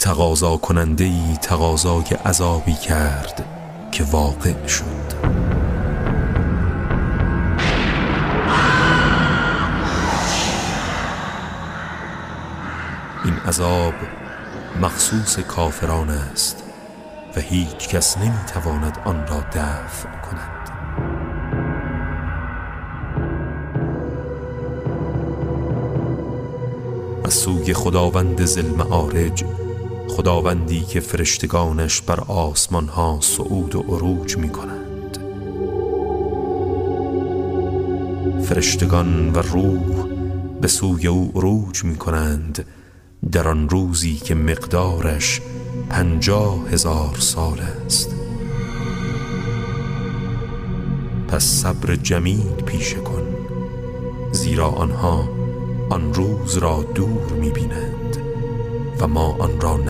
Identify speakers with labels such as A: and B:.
A: تقاضا کننده‌ای تقاضای عذابی کرد که واقع شد. این عذاب مخصوص کافران است و هیچ کس نمیتواند آن را دفع کند. از سوی خداوند ذوالمعارج، خداوندی که فرشتگانش بر آسمانها صعود و عروج می کنند. فرشتگان و روح به سوی او عروج می کنند در آن روزی که مقدارش 50,000 سال است. پس صبر جمیل پیشه کن، زیرا آنها آن روز را دور می بینند و ما آن را